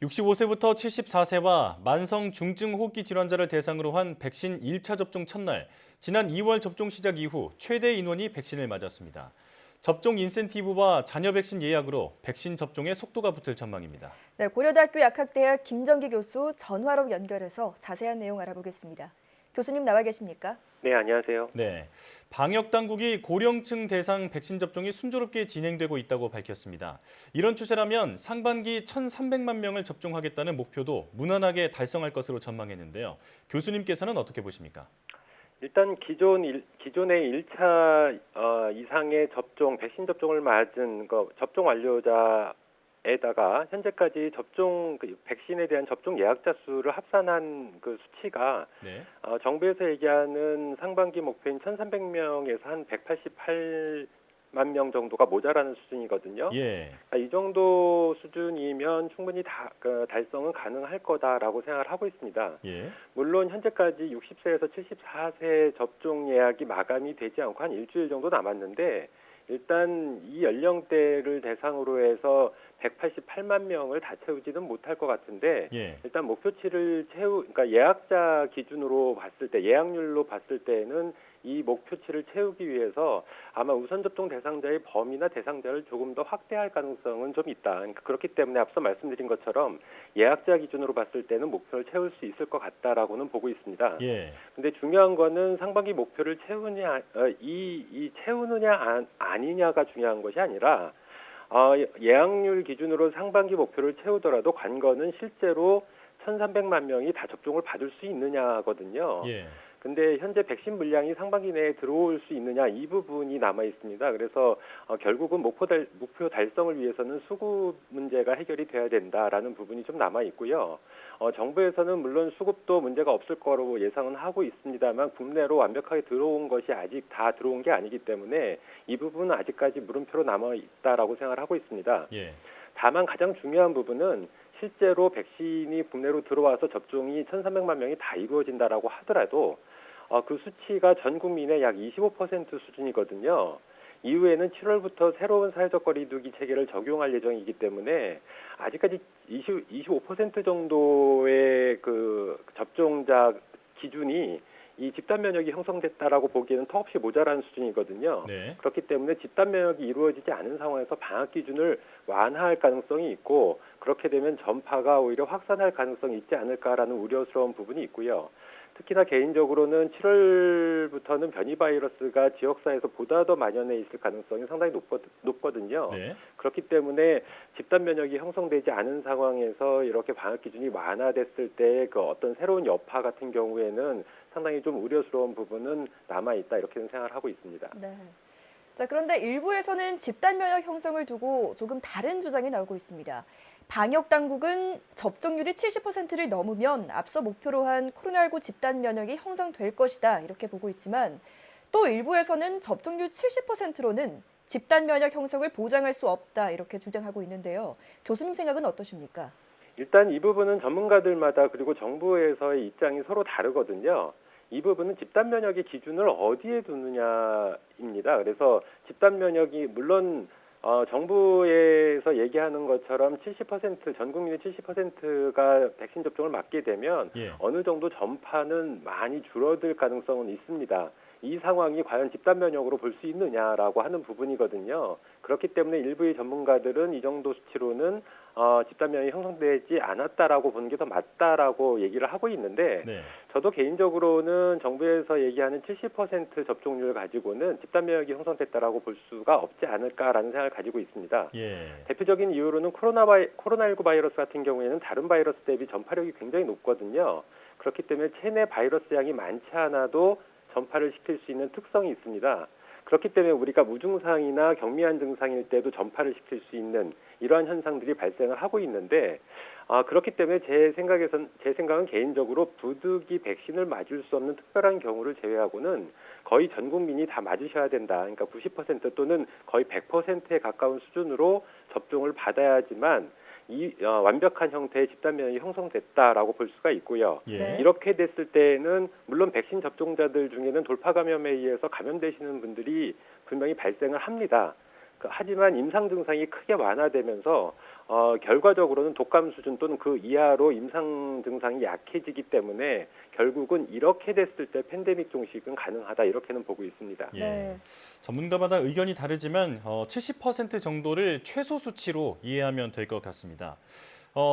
65세부터 74세와 만성 중증 호흡기 질환자를 대상으로 한 백신 1차 접종 첫날, 지난 2월 접종 시작 이후 최대 인원이 백신을 맞았습니다. 접종 인센티브와 자녀 백신 예약으로 백신 접종에 속도가 붙을 전망입니다. 네, 고려대학교 약학대학 김정기 교수 전화로 연결해서 자세한 내용 알아보겠습니다. 교수님 나와 계십니까? 네, 안녕하세요. 네, 방역 당국이 고령층 대상 백신 접종이 순조롭게 진행되고 있다고 밝혔습니다. 이런 추세라면 상반기 1,300만 명을 접종하겠다는 목표도 무난하게 달성할 것으로 전망했는데요. 교수님께서는 어떻게 보십니까? 일단 기존의 1차 이상의 백신 접종을 맞은 접종 완료자에다가 현재까지 백신에 대한 접종 예약자 수를 합산한 그 수치가 네. 정부에서 얘기하는 상반기 목표인 1,300명에서 한 188만 명 정도가 모자라는 수준이거든요. 예. 이 정도 수준이면 충분히 달성은 가능할 거다라고 생각을 하고 있습니다. 예. 물론 현재까지 60세에서 74세 접종 예약이 마감이 되지 않고 한 일주일 정도 남았는데 일단 이 연령대를 대상으로 해서 188만 명을 다 채우지는 못할 것 같은데 예. 일단 목표치를 그러니까 예약자 기준으로 봤을 때 예약률로 봤을 때는 이 목표치를 채우기 위해서 아마 우선 접종 대상자의 범위나 대상자를 조금 더 확대할 가능성은 좀 있다. 그러니까 그렇기 때문에 앞서 말씀드린 것처럼 예약자 기준으로 봤을 때는 목표를 채울 수 있을 것 같다라고는 보고 있습니다. 예. 근데 중요한 거는 상반기 목표를 채우느냐 아니냐가 중요한 것이 아니라 예약률 기준으로 상반기 목표를 채우더라도 관건은 실제로 1,300만 명이 다 접종을 받을 수 있느냐거든요. 예. 근데 현재 백신 물량이 상반기 내에 들어올 수 있느냐 이 부분이 남아 있습니다. 그래서 결국은 목표 달성을 위해서는 수급 문제가 해결이 돼야 된다라는 부분이 좀 남아 있고요. 정부에서는 물론 수급도 문제가 없을 거로 예상은 하고 있습니다만 국내로 완벽하게 들어온 것이 아직 다 들어온 게 아니기 때문에 이 부분은 아직까지 물음표로 남아 있다라고 생각을 하고 있습니다. 예. 다만 가장 중요한 부분은 실제로 백신이 국내로 들어와서 접종이 1,300만 명이 다 이루어진다라고 하더라도 그 수치가 전 국민의 약 25% 수준이거든요. 이후에는 7월부터 새로운 사회적 거리두기 체계를 적용할 예정이기 때문에 아직까지 25% 정도의 그 접종자 기준이 이 집단 면역이 형성됐다라고 보기에는 턱없이 모자란 수준이거든요. 네. 그렇기 때문에 집단 면역이 이루어지지 않은 상황에서 방역 기준을 완화할 가능성이 있고 그렇게 되면 전파가 오히려 확산할 가능성이 있지 않을까라는 우려스러운 부분이 있고요. 특히나 개인적으로는 7월부터는 변이 바이러스가 지역사회에서 보다 더 만연해 있을 가능성이 상당히 높거든요. 네. 그렇기 때문에 집단 면역이 형성되지 않은 상황에서 이렇게 방역 기준이 완화됐을 때 그 어떤 새로운 여파 같은 경우에는 상당히 좀 우려스러운 부분은 남아 있다 이렇게는 생각을 하고 있습니다. 네. 자, 그런데 일부에서는 집단 면역 형성을 두고 조금 다른 주장이 나오고 있습니다. 방역 당국은 접종률이 70%를 넘으면 앞서 목표로 한 코로나19 집단 면역이 형성될 것이다 이렇게 보고 있지만 또 일부에서는 접종률 70%로는 집단 면역 형성을 보장할 수 없다 이렇게 주장하고 있는데요. 교수님 생각은 어떠십니까? 일단 이 부분은 전문가들마다 그리고 정부에서의 입장이 서로 다르거든요. 이 부분은 집단 면역의 기준을 어디에 두느냐입니다. 그래서 집단 면역이 물론 정부에서 얘기하는 것처럼 70% 전 국민의 70%가 백신 접종을 맞게 되면 예. 어느 정도 전파는 많이 줄어들 가능성은 있습니다. 이 상황이 과연 집단 면역으로 볼 수 있느냐라고 하는 부분이거든요. 그렇기 때문에 일부의 전문가들은 이 정도 수치로는 집단 면역이 형성되지 않았다라고 보는 게 더 맞다라고 얘기를 하고 있는데 네. 저도 개인적으로는 정부에서 얘기하는 70% 접종률 가지고는 집단 면역이 형성됐다라고 볼 수가 없지 않을까라는 생각을 가지고 있습니다. 예. 대표적인 이유로는 코로나19 바이러스 같은 경우에는 다른 바이러스 대비 전파력이 굉장히 높거든요. 그렇기 때문에 체내 바이러스 양이 많지 않아도 전파를 시킬 수 있는 특성이 있습니다. 그렇기 때문에 우리가 무증상이나 경미한 증상일 때도 전파를 시킬 수 있는 이러한 현상들이 발생을 하고 있는데 그렇기 때문에 제 생각은 개인적으로 부득이 백신을 맞을 수 없는 특별한 경우를 제외하고는 거의 전 국민이 다 맞으셔야 된다. 그러니까 90% 또는 거의 100%에 가까운 수준으로 접종을 받아야지만 완벽한 형태의 집단 면역이 형성됐다라고 볼 수가 있고요. 예. 이렇게 됐을 때는 물론 백신 접종자들 중에는 돌파 감염에 의해서 감염되시는 분들이 분명히 발생을 합니다. 하지만 임상 증상이 크게 완화되면서 결과적으로는 독감 수준 또는 그 이하로 임상 증상이 약해지기 때문에 결국은 이렇게 됐을 때 팬데믹 종식은 가능하다 이렇게는 보고 있습니다. 예. 네. 전문가마다 의견이 다르지만 70% 정도를 최소 수치로 이해하면 될 것 같습니다.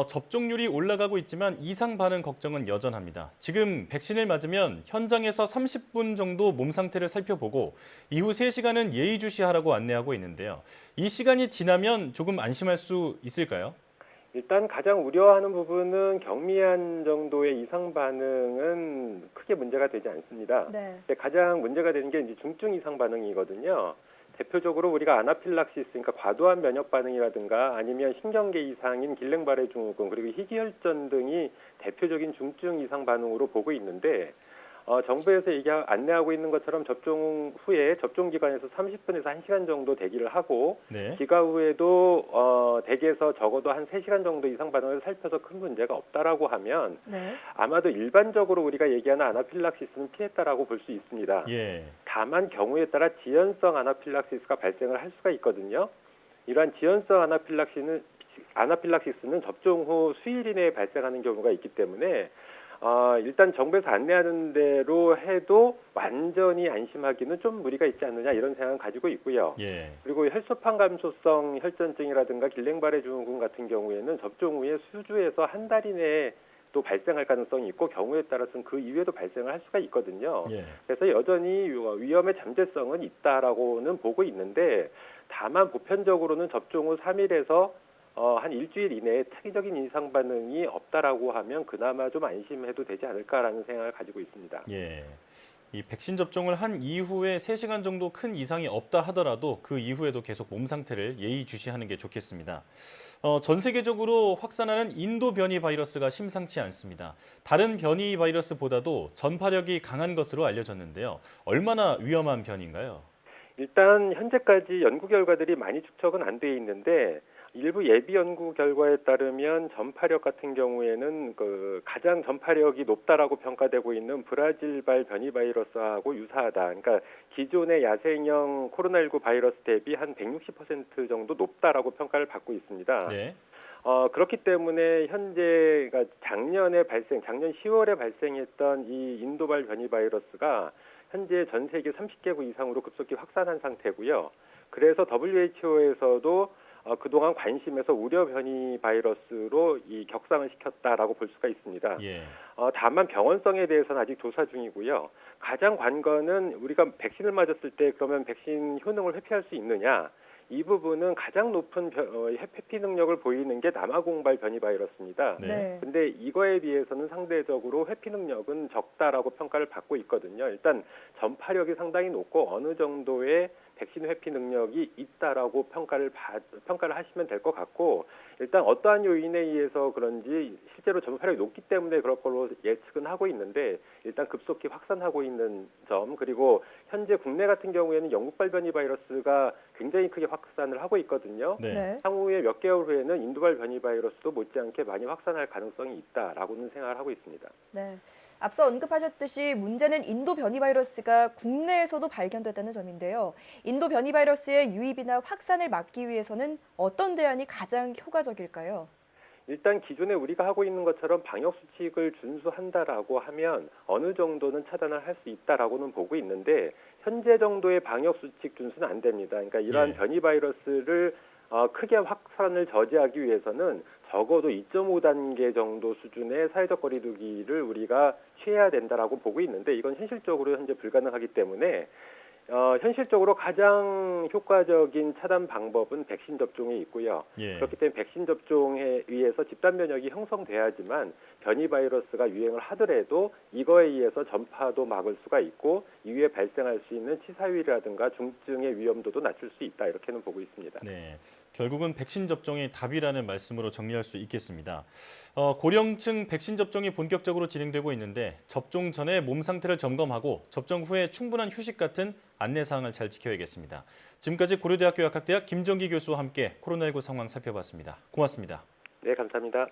접종률이 올라가고 있지만 이상 반응 걱정은 여전합니다. 지금 백신을 맞으면 현장에서 30분 정도 몸 상태를 살펴보고 이후 3시간은 예의주시하라고 안내하고 있는데요. 이 시간이 지나면 조금 안심할 수 있을까요? 일단 가장 우려하는 부분은 경미한 정도의 이상 반응은 크게 문제가 되지 않습니다. 네. 근데 가장 문제가 되는 게 이제 중증 이상 반응이거든요. 대표적으로 우리가 아나필락시스, 그러니까 과도한 면역 반응이라든가 아니면 신경계 이상인 길랭바레 증후군 그리고 희귀혈전 등이 대표적인 중증 이상 반응으로 보고 있는데 정부에서 안내하고 있는 것처럼 접종 후에 접종 기간에서 30분에서 1시간 정도 대기를 하고 네. 기가 후에도 대기에서 적어도 한 3시간 정도 이상 반응을 살펴서 큰 문제가 없다라고 하면 네. 아마도 일반적으로 우리가 얘기하는 아나필락시스는 피했다라고 볼 수 있습니다. 예. 다만 경우에 따라 지연성 아나필락시스가 발생을 할 수가 있거든요. 이러한 지연성 아나필락시스는 접종 후 수일 이내에 발생하는 경우가 있기 때문에 일단 정부에서 안내하는 대로 해도 완전히 안심하기는 좀 무리가 있지 않느냐 이런 생각을 가지고 있고요. 예. 그리고 혈소판 감소성 혈전증이라든가 길랭바레 증후군 같은 경우에는 접종 후에 수주에서 한 달 이내에 또 발생할 가능성이 있고 경우에 따라서는 그 이후에도 발생을 할 수가 있거든요. 예. 그래서 여전히 위험의 잠재성은 있다라고는 보고 있는데 다만 보편적으로는 접종 후 3일에서 한 일주일 이내에 특이적인 이상 반응이 없다라고 하면 그나마 좀 안심해도 되지 않을까라는 생각을 가지고 있습니다. 예. 이 백신 접종을 한 이후에 3시간 정도 큰 이상이 없다 하더라도 그 이후에도 계속 몸 상태를 예의주시하는 게 좋겠습니다. 전 세계적으로 확산하는 인도 변이 바이러스가 심상치 않습니다. 다른 변이 바이러스보다도 전파력이 강한 것으로 알려졌는데요. 얼마나 위험한 변인가요? 일단 현재까지 연구 결과들이 많이 축적은 안 돼 있는데 일부 예비 연구 결과에 따르면 전파력 같은 경우에는 가장 전파력이 높다라고 평가되고 있는 브라질발 변이 바이러스하고 유사하다. 그러니까 기존의 야생형 코로나19 바이러스 대비 한 160% 정도 높다라고 평가를 받고 있습니다. 네. 그렇기 때문에 현재가 작년 10월에 발생했던 이 인도발 변이 바이러스가 현재 전 세계 30개국 이상으로 급속히 확산한 상태고요. 그래서 WHO에서도 그동안 관심에서 우려 변이 바이러스로 이 격상을 시켰다라고 볼 수가 있습니다. 예. 다만 병원성에 대해서는 아직 조사 중이고요. 가장 관건은 우리가 백신을 맞았을 때 그러면 백신 효능을 회피할 수 있느냐? 이 부분은 가장 높은 회피 능력을 보이는 게 남아공발 변이 바이러스입니다. 네. 근데 이거에 비해서는 상대적으로 회피 능력은 적다라고 평가를 받고 있거든요. 일단 전파력이 상당히 높고 어느 정도의 백신 회피 능력이 있다라고 평가를 하시면 될 것 같고 일단 어떠한 요인에 의해서 그런지 실제로 전파력이 높기 때문에 그럴 걸로 예측은 하고 있는데 일단 급속히 확산하고 있는 점 그리고 현재 국내 같은 경우에는 영국발 변이 바이러스가 굉장히 크게 확산을 하고 있거든요. 네. 네. 향후에 몇 개월 후에는 인도발 변이 바이러스도 못지않게 많이 확산할 가능성이 있다라고는 생각을 하고 있습니다. 네. 앞서 언급하셨듯이 문제는 인도 변이 바이러스가 국내에서도 발견됐다는 점인데요. 인도 변이 바이러스의 유입이나 확산을 막기 위해서는 어떤 대안이 가장 효과적일까요? 일단 기존에 우리가 하고 있는 것처럼 방역 수칙을 준수한다라고 하면 어느 정도는 차단을 할 수 있다라고는 보고 있는데 현재 정도의 방역 수칙 준수는 안 됩니다. 그러니까 이러한 예. 변이 바이러스를 크게 확산을 저지하기 위해서는 적어도 2.5단계 정도 수준의 사회적 거리 두기를 우리가 취해야 된다라고 보고 있는데 이건 현실적으로 현재 불가능하기 때문에 현실적으로 가장 효과적인 차단 방법은 백신 접종에 있고요. 예. 그렇기 때문에 백신 접종에 의해서 집단 면역이 형성돼야지만 변이 바이러스가 유행을 하더라도 이거에 의해서 전파도 막을 수가 있고 이후에 발생할 수 있는 치사율이라든가 중증의 위험도도 낮출 수 있다 이렇게는 보고 있습니다. 네. 결국은 백신 접종이 답이라는 말씀으로 정리할 수 있겠습니다. 고령층 백신 접종이 본격적으로 진행되고 있는데 접종 전에 몸 상태를 점검하고 접종 후에 충분한 휴식 같은 안내사항을 잘 지켜야겠습니다. 지금까지 고려대학교 약학대학 김정기 교수와 함께 코로나19 상황 살펴봤습니다. 고맙습니다. 네, 감사합니다.